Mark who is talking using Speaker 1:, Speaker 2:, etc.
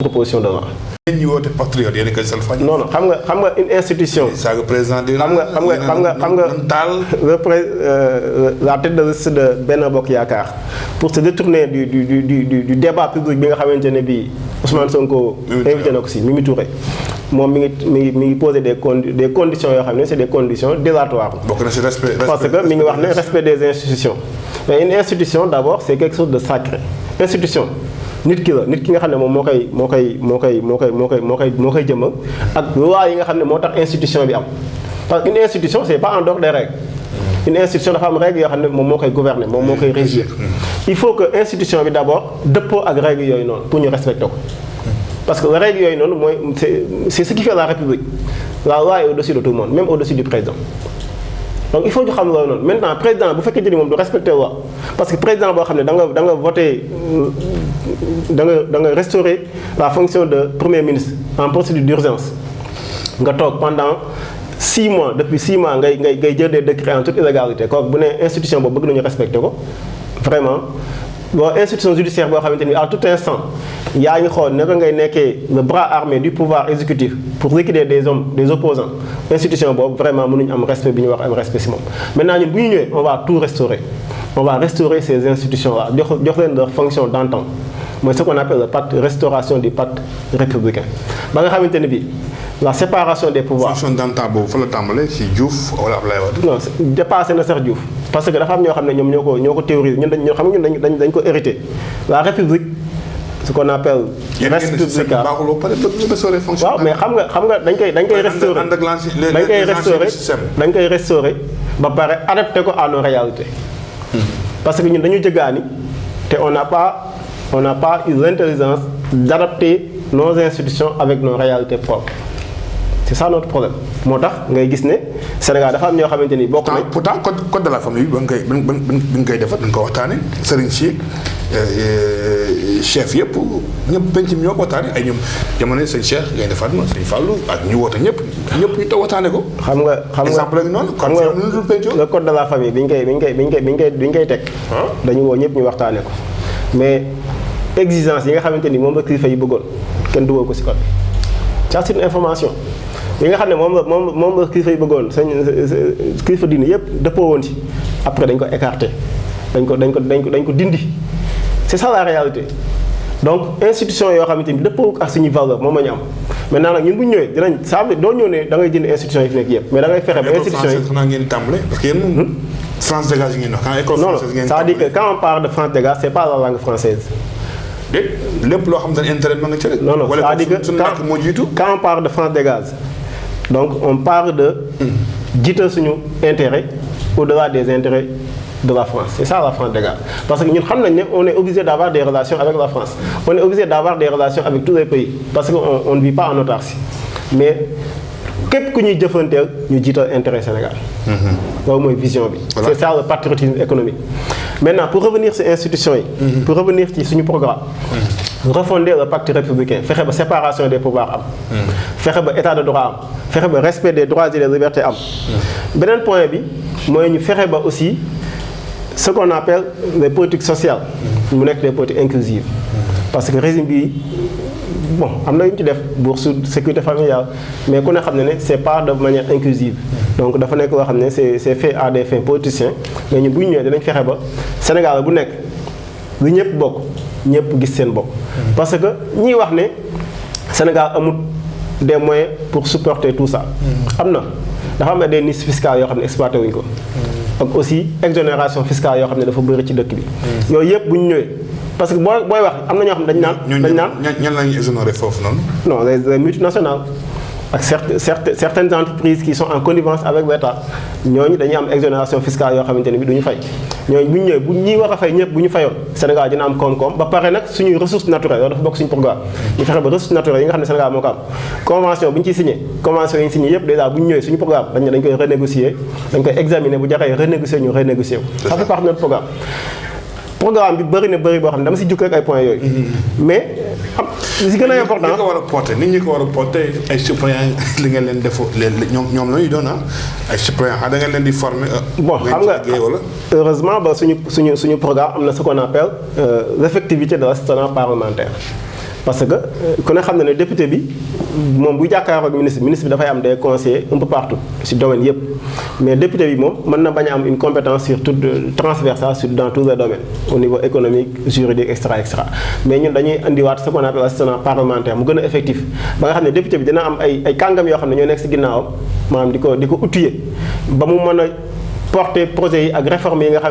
Speaker 1: proposition de loi.
Speaker 2: ñu woote patriote yéen a koy salfaañe.
Speaker 1: non xam nga une institution.
Speaker 2: saaga président di
Speaker 1: xam nga la tête de liste de Benno Bokk Yaakaar pour se détourner du débat public bi nga xamante ne bii Ousmane Sonko invité na ko si Mimi Touré moom mi ngi poser des conditions yoo xam ne c'est des conditions dilatoires.
Speaker 2: bokk na si respect
Speaker 1: parce que mi ngi wax ne respect des institutions. mais une institution d'abord c'est quelque chose de sacré institution. nit ki nga xam ne moom moo koy jëmmal ak loi yi nga xam ne moo tax institution bi am parce que une institution c'est pas en dehors des règles une institution dafa am règles yoo xam ne moom moo koy gouverner moom moo koy régir il faut que institution bi d'abord dëppoo ak règles yooyu noonu pour ñu respecter ko parce que règles yooyu noonu mooy c'est ce qui fait la République la loi est au-dessus de tout le monde même au-dessus du président. donc il faut ñu xam loolu noonu maintenant président bu fekkee ni moom du respecter loi parce que président boo xam ne da nga voté da nga restaurer la fonction de premier ministre en procédure d'urgence nga toog pendant 6 mois depuis 6 mois ngay jël des décrets en toute illégalité kooku bu ne institution boobu bëgg nañu respecter ko vraiment bon institution judiciaire boo xamante ni à tout instant yaa ngi xool naka ngay nekkee le bras armé du pouvoir exécutif pour liquider des opposants institution boobu vraiment mënuñu am respect bi ñu wax am respect si moom. maintenant ñun bu ñu ñëwee on va tout restaurer on va restaurer ces institutions là jox leen leur fonction d'antan mooy ce qu'on appelle le pacte restauration du pacte républicain ba nga xamante ne bii la séparation des pouvoirs.
Speaker 2: fonction d'antan boobu fa la tàmbalee si Diouf wala Abdoulaye Wade.
Speaker 1: non dépassé na sax Diouf parce que dafa am ñoo xam ne ñoom ñoo ko théoriser dañ ko hérité la république. ce qu'on appelle res publica waaw mais xam nga dañ koy restaurer ba pare adapté ko à nos réalités parce que ñun dañu jëgaani te on n'a pas eu l'intelligence d'adapter nos institutions avec nos réalités propres c'est ça notre problème moo tax ngay gis ne Sénégal dafa am ñoo xamante ni bokk nañ
Speaker 2: pourtant code de la famille bi ba nga koy defar dañ ko waxtaane sëriñ si chef yëpp ñëpp penc mi ñoo ko waxtaane ay ñoom jamono sëñ Cheikh Gaïndé Fatma sëñ Fallou ak ñu woote ñëpp ñu toog waxtaane ko
Speaker 1: xam nga
Speaker 2: exemple ak noonu
Speaker 1: xam nga le code de la famille bi ñu koy teg dañu woo ñëpp ñu waxtaane ko mais exigence yi nga xamante ni moom la kilifa yi bëggoon kenn dugal ko ci code ça c'est une information yi nga xam ne moom la kilifa yi bëggoon sañ kilifa diine yëpp dëppoo woon ci après dañ ko écarté dañ ko dindi c'est ça la réalité donc institution yoo xamante ni dëppoo ak suñu valeur moom la ñu am maintenant nag ñun bu ñu ñëwee dinañ saa doo ñëw ne da ngay jënd institution yi fi nekk yëpp mais da ngay fexe ba institution yi
Speaker 2: xanaa ngeen tàmbale parce que yéen France dégage ngeen wax quand école française ngeen
Speaker 1: c'est-à-dire que quand on parle de France dégage c'est pas la langue française
Speaker 2: lépp loo xam ne intérêt ma nga ci rek
Speaker 1: non c'est-à-dire que quand on parle de France dégage donc on parle de jiital suñu intérêt au-delà des intérêts de la France c'est ça la France dégage parce que ñun xam nañ ne on est obligé d'avoir des relations avec la France on est obligé d'avoir des relations avec tous les pays parce que on ne vit pas en autarcie mais képp ku ñuy jëfanteel ñu jiital intérêt Sénégal loolu mooy vision bi c'est ça le patriotisme économique maintenant pour revenir ci institutions yi pour revenir ci suñu programme refonder le pacte républicain fexe ba séparation des pouvoirs am fexe ba état de droit am fexe ba respect des droits et des libertés am beneen point bi mooy ñu fexe ba aussi ce qu'on appelle les politiques sociales mu nekk des politiques inclusives parce que régime bi bon am na yu ñu ci def bourse sécurité familiale mais ku ne xam ne c'est pas de manière inclusive donc dafa nekk loo xam ne c'est fait à des fins politiciens mais ñun bu ñu ñëwee dinañ fexe ba Sénégal bu nekk lu ñëpp bokk ñëpp gis seen bopp parce que ñiy wax ne Sénégal amul des moyens pour supporter tout ça am na dafa am des niches fiscales yoo xam ne exploité wuñ ko ak aussi exonération fiscale yoo xam ne dafa bëri ci dëkk bi yooyu yëpp bu ñu ñëwee parce que booy wax am na ñoo xam ne dañ naan
Speaker 2: ñan lañu exonéré foofu noonu
Speaker 1: non les multinationales ak certaines entreprises qui sont en connivence avec l'État ñooñu dañuy am exonération fiscale yoo xamante ne bi du ñu fay ñooñu bu ñu ñëwee bu ñuy war a fay ñëpp bu ñu fayoon Sénégal dina am koom-koom ba pare nag suñuy ressources naturelles loolu dafa bokk suñu programme ñu fexe ba ressources naturelles yi nga xam ne Sénégal moo ko am convention bu ñu ciy signé convention yi ñu signé yëpp déjà bu ñu ñëwee suñu programme dañ koy renégocier dañ koy examiner bu jaree renégocier ñu renégocier wu ça fait partie de notre programme bi bëri boo xam ne dama si jukk rek ay points yooyu mais li si gën a important
Speaker 2: nit ñi ko war a porter ay suppléants li ngeen leen defoo ñoom la ñuy doon ay suppléants da ngeen leen di former.
Speaker 1: bon xam nga heureusement ba suñu programme am na ce qu'on appelle l'effectivité de l'assistanat parlementaire parce que ku ne xam na ne député bi moom bu jàkkaarloo ak ministre bi dafay am des conseillers un peu partout ci domaine yëpp mais député bi moom mën na bañ a am une compétence sur tout transversale dans tous les domaines au niveau économique juridique extra mais ñun dañuy indiwaat ce qu'on appelle assistant parlementaire mu gën a effectif ba nga xam ne député bi dina am ay kàngam yoo xam ne ñoo nekk ci ginnaawam maanaam di ko outiller ba mu mën a porter projet yi ak réformes yi nga xam